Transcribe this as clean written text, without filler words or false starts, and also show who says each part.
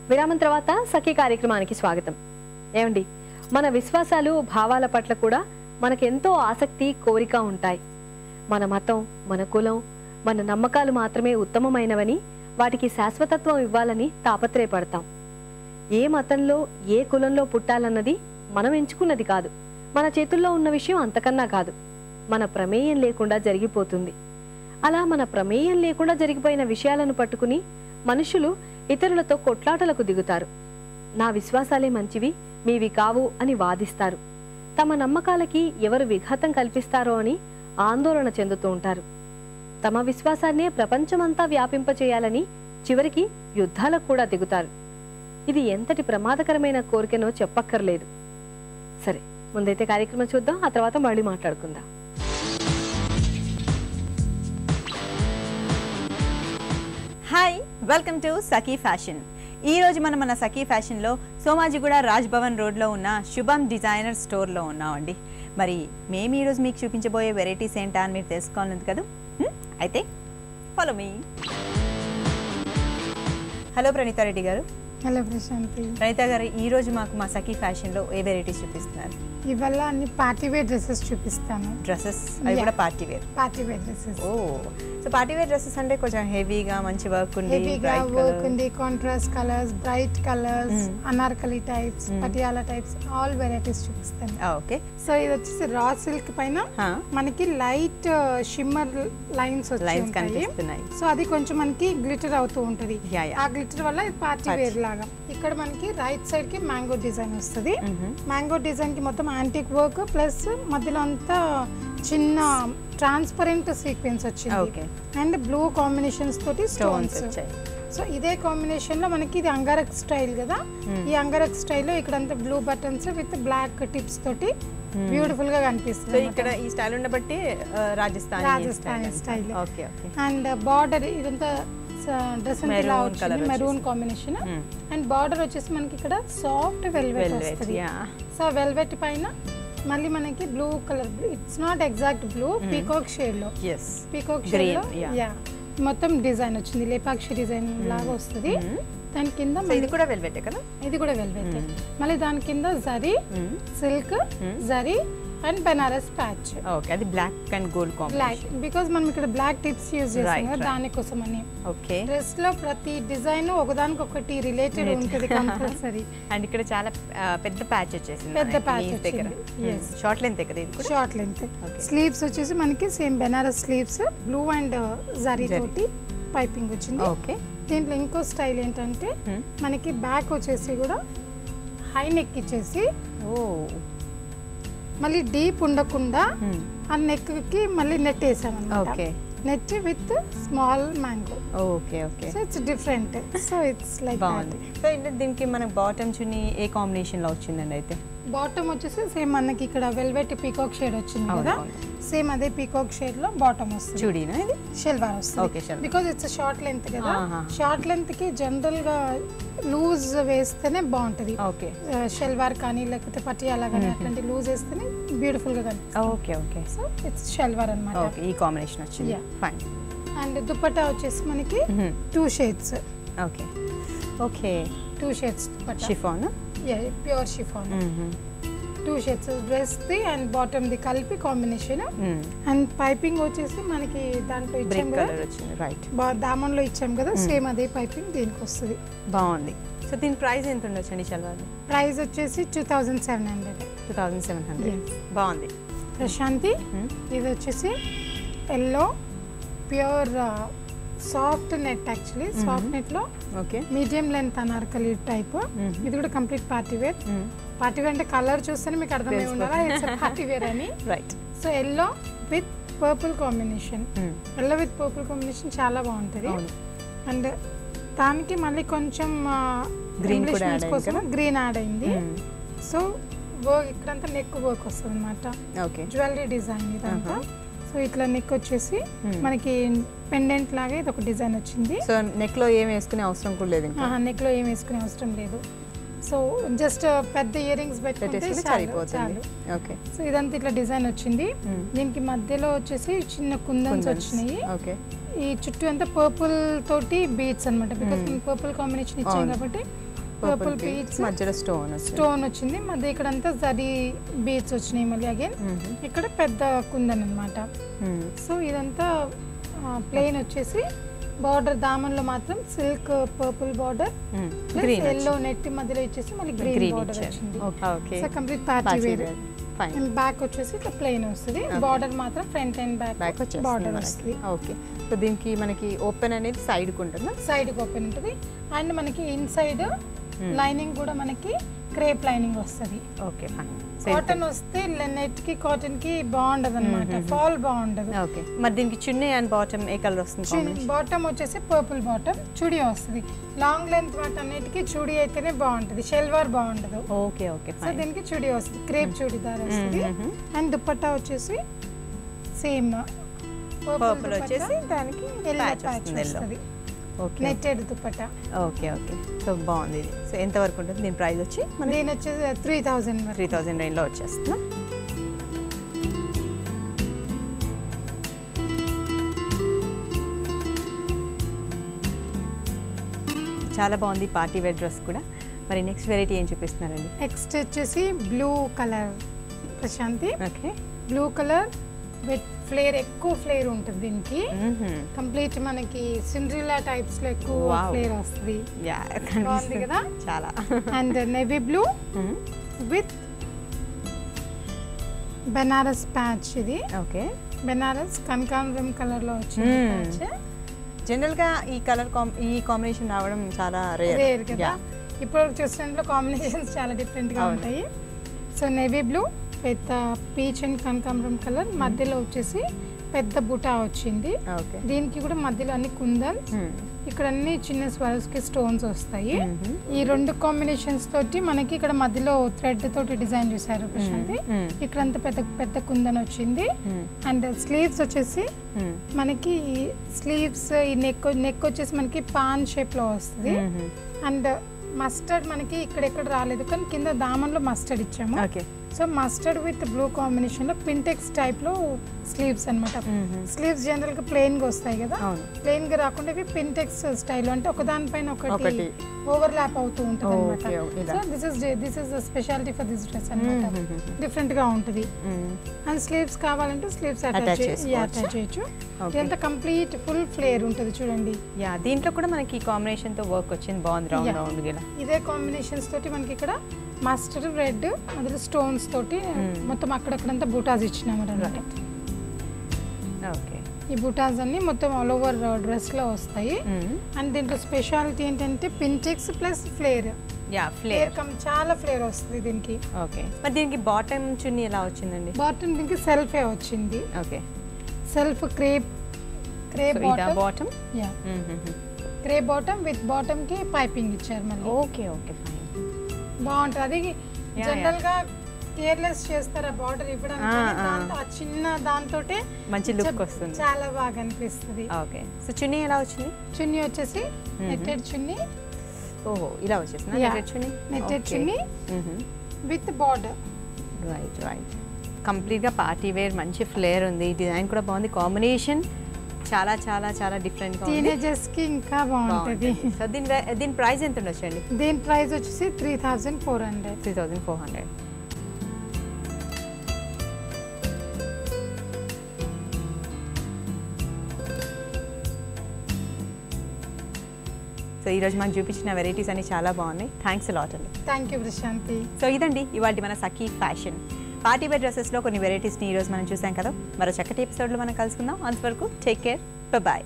Speaker 1: విరామం తర్వాత సఖీ కార్యక్రమానికి స్వాగతం. ఏమండి, మన విశ్వాసాలు భావాల పట్ల కూడా మనకెంతో ఆసక్తి కోరిక ఉంటాయి. మన మతం, మన కులం, మన నమ్మకాలు మాత్రమే ఉత్తమమైనవని, వాటికి శాశ్వతత్వం ఇవ్వాలని తాపత్రయపడతాం. ఏ మతంలో ఏ కులంలో పుట్టాలన్నది మనం ఎంచుకున్నది కాదు. మన చేతుల్లో ఉన్న విషయం అంతకన్నా కాదు. మన ప్రమేయం లేకుండా జరిగిపోతుంది. అలా మన ప్రమేయం లేకుండా జరిగిపోయిన విషయాలను పట్టుకుని మనుషులు ఇతరులతో కొట్లాటలకు దిగుతారు. నా విశ్వాసాలే మంచివి, మీవి కావు అని వాదిస్తారు. తమ నమ్మకాలకి ఎవరు విఘాతం కల్పిస్తారో అని ఆందోళన చెందుతూ ఉంటారు. తమ విశ్వాసాన్నే ప్రపంచమంతా వ్యాపింపచేయాలని చివరికి యుద్ధాలకు కూడా దిగుతారు. ఇది ఎంతటి ప్రమాదకరమైన కోరికనో చెప్పక్కర్లేదు. సరే, ముందైతే కార్యక్రమం చూద్దాం, ఆ తర్వాత మళ్ళీ మాట్లాడుకుందాం.
Speaker 2: Hi, welcome to Sakhi fashion. ఈ రోజు మనం మన సఖీ ఫ్యాషన్లో సోమాజిగూడ రాజ్ భవన్ రోడ్లో ఉన్న శుభం డిజైనర్ స్టోర్లో ఉన్నామండి. మరి మేము ఈరోజు మీకు చూపించబోయే వెరైటీస్ ఏంటా అని మీరు తెలుసుకోవాలని కదా. అయితే ఫాలో మీ. హలో ప్రణీతారెడ్డి గారు.
Speaker 3: హలో ప్రశాంతి.
Speaker 2: ప్రణీత గారు, ఈరోజు మాకు మా సఖీ ఫ్యాషన్లో ఏ వెరైటీస్ చూపిస్తున్నారు?
Speaker 3: ఇవాళ అన్ని పార్టీ వేర్ డ్రెస్సెస్ చూపిస్తాను.
Speaker 2: డ్రెస్సెస్ అవి కూడా party wear?
Speaker 3: Party wear dresses.
Speaker 2: Oh, so party wear dresses అంటే కొంచెం హెవీగా మంచి వర్క్ ఉంది,
Speaker 3: హెవీగా వర్క్ ఉంది, contrast colours, bright colours, Anarkali types, Patiala types, all varieties చూపిస్తాను.
Speaker 2: ఓకే.
Speaker 3: సో ఇది వచ్చేసి రా సిల్క్ పైన మనకి లైట్ షిమ్మర్ లైన్స్
Speaker 2: కనిపిస్తున్నాయి.
Speaker 3: సో అది కొంచెం మనకి గ్లిటర్ అవుతూ ఉంటది. ఆ గ్లిటర్ వల్ల ఇది పార్టీ వేర్ లాగా. ఇక్కడ మనకి రైట్ సైడ్ కి మ్యాంగో డిజైన్ వస్తుంది. మ్యాంగో డిజైన్ కి మొత్తం యాంటిక్ వర్క్ ప్లస్ మధ్యలో అంతా చిన్న ట్రాన్స్పరెంట్ సీక్వెన్స్ వచ్చింది అండ్ బ్లూ కాంబినేషన్స్ తోటి స్టోన్స్. సో ఇదే కాంబినేషన్ లో మనకి ఇది అంగరక్ స్టైల్ కదా. ఈ అంగరక్ స్టైల్లో ఇక్కడ అంతా blue buttons with black tips తోటి బ్యూటిఫుల్ గా కనిపిస్తుంది.
Speaker 2: ఇక్కడ ఈ స్టైల్ ఉండబట్టి రాజస్థానీ స్టైల్.
Speaker 3: అండ్ బార్డర్ ఇదంతా డ్రెస్ ఇలా వచ్చింది మెరూన్ కాంబినేషన్. అండ్ బార్డర్ వచ్చేసి మనకి ఇక్కడ సాఫ్ట్ వెల్వెట్ వస్తుంది. సో వెల్వెట్ పైన మళ్ళీ మనకి blue colour, it's not exact blue, peacock shade లో, పీకాక్ షేడ్ లో మొత్తం డిజైన్ వచ్చింది. లేపాక్షి డిజైన్ లాగా వస్తుంది. దాని కింద
Speaker 2: ఇది కూడా వెల్వెట్ కదా.
Speaker 3: ఇది కూడా వెల్వెట్. మళ్ళీ దాని కింద zari, silk, zari and Banaras patch.
Speaker 2: Okay, అది black and gold combination.
Speaker 3: Black because మనం ఇక్కడ బ్లాక్ టిప్స్ యూజ్ చేస్తాం కదా, దానికోసం అని.
Speaker 2: ఓకే,
Speaker 3: డ్రెస్ లో ప్రతి డిజైన్ ఒకదానికొకటి రిలేటెడ్ ఉంటుంది కంపల్సరీ.
Speaker 2: అండ్ ఇక్కడ చాలా పెద్ద ప్యాచ్ వచ్చేసింది.
Speaker 3: పెద్ద ప్యాచ్ వచ్చింది.
Speaker 2: షార్ట్ లెంత్ కదా ఇది కూడా?
Speaker 3: Short length. స్లీవ్స్ వచ్చేసి మనకి same Banaras sleeves, blue and zari తోటి పైపింగ్ వచ్చింది.
Speaker 2: ఓకే,
Speaker 3: దీంట్లో ఇంకో స్టైల్ ఏంటంటే మనకి బ్యాక్ వచ్చేసి కూడా హై నెక్ ఇచ్చేసి మళ్ళీ డీప్ ఉండకుండా ఆ నెక్ కి మళ్ళీ నెట్ వేసాం అన్నమాట. Net with small mango.
Speaker 2: Okay okay,
Speaker 3: so it's different. So it's like
Speaker 2: బాగుంది. సో దీనికి మనకి బాటమ్ చున్నీ ఏ కాంబినేషన్ లో వచ్చిందండి? అయితే
Speaker 3: బాటమ్ వచ్చేసి సేమ్ మనకి ఇక్కడ వెల్వెట్ పీకాక్ షేడ్ వచ్చింది కదా, సేమ్ అదే పీకాక్ షేడ్ లో బాటమ్ వస్తుంది.
Speaker 2: చూడీనా ఇది?
Speaker 3: షెల్వార్ వస్తుంది. బికాజ్ ఇట్స్ షార్ట్ లెంత్ కదా. షార్ట్ లెంత్ కి జనరల్ గా లూజ్ వేస్తేనే బాగుంటది.
Speaker 2: ఓకే,
Speaker 3: షెల్వార్ కానీ లేకపోతే పటియాలా కానీ అట్లాంటి లూజ్ వేస్తేనే బ్యూటిఫుల్ గా కనిపిస్తుంది.
Speaker 2: Okay okay,
Speaker 3: so it's salwar అన్నమాట.
Speaker 2: ఓకే, ఈ కాంబినేషన్ వచ్చింది. ఫైన్.
Speaker 3: అండ్ దుపట్టా వచ్చేసి మనకి 2 shades.
Speaker 2: Okay okay,
Speaker 3: 2 shades dupatta.
Speaker 2: Chiffon?
Speaker 3: Pure chiffon. 2 shades dress the and bottom the కలిపి కాంబినేషన్. అండ్ పైపింగ్ వచ్చేసి మనకి దాంట్లో ఇచ్చాం కదా, దామన్ లో ఇచ్చాం కదా, సేమ్ అదే పైపింగ్ దీనికి వస్తుంది.
Speaker 2: బాగుంది. సో దీని ప్రైస్ ఎంత ఉండొచ్చండి? షల్వార్
Speaker 3: ప్రైస్ వచ్చేసి 2700.
Speaker 2: 2700. బాగుంది.
Speaker 3: ప్రశాంతి, ఇది వచ్చేసి yellow pure soft net. Actually soft net లో మీడియం లెంత్ అనార్కలి టైప్. ఇది కూడా complete party wear. Party wear అంటే కలర్ చూస్తేనే మీకు అర్థమై ఉండాలా ఇట్స్ పార్టీ వేర్ అని. Right. So yellow with purple combination. Yellow with purple combination చాలా బాగుంటుంది. అండ్ దానికి మళ్ళీ కొంచెం గ్రీన్ యాడ్ అయింది. సో వర్క్ ఇక్కడంతా నెక్ వర్క్ వస్తుంది అనమాట. జ్యువెలరీ డిజైన్ ఇదంతా. సో ఇట్లా నెక్ వచ్చేసి మనకి పెండెంట్ లాగా ఇది ఒక డిజైన్ వచ్చింది.
Speaker 2: సో నెక్ లో ఏం వేసుకునే అవసరం కూడా లేదు.
Speaker 3: నెక్ లో ఏం వేసుకునే అవసరం లేదు. సో జస్ట్ పెద్ద ఇయర్ రింగ్స్ పెట్టుకుంటే చాలు.
Speaker 2: ఓకే,
Speaker 3: సో ఇదంతా ఇట్లా డిజైన్ వచ్చింది. దీనికి మధ్యలో వచ్చేసి చిన్న కుందన్స్ వచ్చినాయి. ఈ చుట్టూ అంతా పర్పుల్ తోటి బీడ్స్ అనమాట. బికాస్ పర్పుల్ కాంబినేషన్ ఇచ్చాం కాబట్టి పర్పుల్ బీడ్స్
Speaker 2: మధ్యలో
Speaker 3: స్టోన్ వచ్చింది, మధ్య ఇక్కడ అంతా జరీ బీడ్స్ వచ్చినాయి మళ్ళీ అగైన్. ఇక్కడ పెద్ద కుందన్ అన్నమాట. సో ఇదంతా ప్లెయిన్ వచ్చేసి బార్డర్ దామన్లో మాత్రం silk purple border, yellow net మధ్యలో ఇచ్చేసి మళ్ళీ గ్రీన్ బార్డర్ వచ్చింది. So complete party wear. Back వచ్చేసి ఇట్లా ప్లెయిన్ వస్తుంది, బార్డర్ మాత్రం ఫ్రంట్ అండ్ బ్యాక్ బార్డర్ వస్తుంది.
Speaker 2: ఓకే. సో దీనికి మనకి ఓపెన్ అనేది సైడ్ కి ఉంటుందా?
Speaker 3: సైడ్ కి ఓపెన్ ఉంటుంది అండ్ మనకి ఇన్సైడ్ లైనింగ్ కూడా మనకి క్రేప్ లైనింగ్ వస్తుంది.
Speaker 2: Okay fine.
Speaker 3: కాటన్ వస్తే నెట్ కి కాటన్ కి బాగుండదు అనమాట, ఫాల్ బాగుండదు.
Speaker 2: ఓకే. మరి దీనికి చున్నీ అండ్ బాటమ్ ఏ కలర్ వస్తుంది?
Speaker 3: బాటమ్ వచ్చేసి పర్పుల్ బాటమ్, చుడీ వస్తుంది. లాంగ్ లెంత్ వాటన్నిటికి చుడీ అయితేనే బాగుంటది, షెల్వార్ బాగుండదు.
Speaker 2: Okay okay.
Speaker 3: సో దీనికి చుడీ వస్తుంది, క్రేప్ చుడీదార్ వస్తుంది. అండ్ దుపట్టా వచ్చేసి సేమ్
Speaker 2: పర్పుల్ వచ్చేసి దానికి ప్యాచ్ వస్తుంది. Okay.
Speaker 3: Netted dupatta.
Speaker 2: Okay okay. So బాగుంది ఇది. సో ఎంత వరకు ఉంటుంది దీని ప్రైస్ వచ్చి?
Speaker 3: దీని వచ్చేసి 3000
Speaker 2: రేంజ్లో వచ్చేస్తుందా? చాలా బాగుంది పార్టీ వేర్ డ్రెస్ కూడా. మరి నెక్స్ట్ వెరైటీ ఏం చూపిస్తున్నారండి?
Speaker 3: నెక్స్ట్ వచ్చేసి blue colour Prashanti.
Speaker 2: Okay.
Speaker 3: Blue colour with flare, ఎక్కువ ఫ్లేర్ ఉంటుంది దీనికి. కంప్లీట్ మనకి సిండ్రిల్లా టైప్స్ లో ఎక్కువ ఫ్లేర్ వస్తుంది. బాగుంది కదా
Speaker 2: చాలా.
Speaker 3: And navy blue with Banaras patch. ఇది
Speaker 2: ఓకే.
Speaker 3: బెనారస్ కనకాంబరం కలర్ లో వచ్చింది ప్యాచ్.
Speaker 2: జనరల్ గా ఈ కలర్ ఈ కాంబినేషన్ రావడం చాలా
Speaker 3: రేర్ కదా. ఇప్పుడు చూసిన కాంబినేషన్స్ చాలా డిఫరెంట్ గా ఉంటాయి. So navy blue with peach and కనకాంబరం కలర్, మధ్యలో వచ్చేసి పెద్ద బుటా వచ్చింది. దీనికి కూడా మధ్యలో అన్ని కుందన్, ఇక్కడ అన్ని చిన్న స్వెల్స్ కి స్టోన్స్ వస్తాయి. ఈ రెండు కాంబినేషన్స్ తోటి మనకి ఇక్కడ మధ్యలో థ్రెడ్ తోటి డిజైన్ చేశారు ప్రశాంతి. ఇక్కడ అంతా పెద్ద పెద్ద కుందన్ వచ్చింది. అండ్ స్లీవ్స్ వచ్చేసి మనకి స్లీవ్స్ ఈ నెక్ వచ్చేసి మనకి పాన్ షేప్ లో వస్తుంది. అండ్ మస్టర్డ్ మనకి ఇక్కడెక్కడ రాలేదు కానీ కింద దామన్లో మస్టర్డ్ ఇచ్చాము. So mustard with blue combination లో పింటెక్స్ టైప్ లో స్లీవ్స్ అన్నమాట. స్లీవ్స్ జనరల్ గా ప్లెయిన్ గా వస్తాయి కదా, ప్లెయిన్ గా రాకుండా ఇవి పింటెక్స్ స్టైల్, అంటే ఒకదానిపైన ఒకటి ఓవర్లాప్ అవుతూ ఉంటుంది అన్నమాట. So this is speciality for this dress అన్నమాట. డిఫరెంట్ గా ఉంటుంది. అండ్ స్లీవ్స్ కావాలంటే స్లీవ్స్ అటాచ్ చేయొచ్చు. ఇదంతా కంప్లీట్ ఫుల్ ఫ్లేర్ ఉంటుంది చూడండి.
Speaker 2: దీంట్లో కూడా మనకి కాంబినేషన్ తో వర్క్ వచ్చింది, బాగుంది. రౌండ్ రౌండ్ గా
Speaker 3: ఇదే కాంబినేషన్స్ తోటి మనకి ఇక్కడ మస్టర్డ్ రెడ్ అందులో స్టోన్స్ తోటి మొత్తం అక్కడక్కడంతా బూటాస్ ఇచ్చినాము అన్నమాట.
Speaker 2: ఓకే.
Speaker 3: ఈ బూటాస్ అన్ని మొత్తం ఆల్ ఓవర్ డ్రెస్ లో వస్తాయి. అండ్ దీంట్లో స్పెషాలిటీ ఏంటంటే పింటెక్స్ ప్లస్ ఫ్లేర్. చాలా ఫ్లేర్ వస్తుంది దీనికి.
Speaker 2: ఓకే. మరి దీనికి బాటమ్ చున్నీ ఎలా వచ్చిందండి?
Speaker 3: బాటమ్ దీనికి సెల్ఫే వచ్చింది.
Speaker 2: Okay.
Speaker 3: Self crepe
Speaker 2: bottom.
Speaker 3: Crepe bottom with bottom కి పైపింగ్ ఇచ్చారు మళ్ళీ.
Speaker 2: Okay okay fine.
Speaker 3: బాగుంటుంది. అది జనరల్ గా కేర్లెస్ చేస్తారు ఆ బార్డర్ ఇవ్వడానికి, ఆ చిన్న దాంతో
Speaker 2: మంచి లుక్ వస్తుంది,
Speaker 3: చాలా బాగా అనిపిస్తుంది.
Speaker 2: ఓకే. సో చున్నీ ఎలా వచ్చింది?
Speaker 3: చున్నీ వచ్చేసి నెట్టెడ్ చున్నీ.
Speaker 2: ఓహో, ఇలా వచ్చేసింది netted chunni.
Speaker 3: Netted chunni with border.
Speaker 2: Right right. Complete గా పార్టీ వేర్, మంచి ఫ్లేర్ ఉంది. డిజైన్ కూడా బాగుంది, కాంబినేషన్ చాలా చాలా చాలా డిఫరెంట్ గా ఉంది.
Speaker 3: టీనేజర్స్ కి ఇంకా బాగుంటది.
Speaker 2: సో దీని ప్రైస్ ఎంత ఉండొచ్చండి?
Speaker 3: దీని ప్రైస్ వచ్చేసి 3400.
Speaker 2: 3400. సో ఈరోజు మనకు చూపించిన వెరైటీస్ అన్ని చాలా బాగున్నాయి. థ్యాంక్స్ అలాట్ lot.
Speaker 3: Thank you Prashanti.
Speaker 2: So ఇదండి ఇవాళ మన సఖీ ఫ్యాషన్ పార్టీ వేర్ డ్రెస్సెస్లో కొన్ని వెరైటీస్ని ఈరోజు మనం చూసాం కదా. మరో చక్కటి ఎపిసోడ్లో మనం కలుసుకుందాం. అంతవరకు టేక్ కేర్, బాయ్.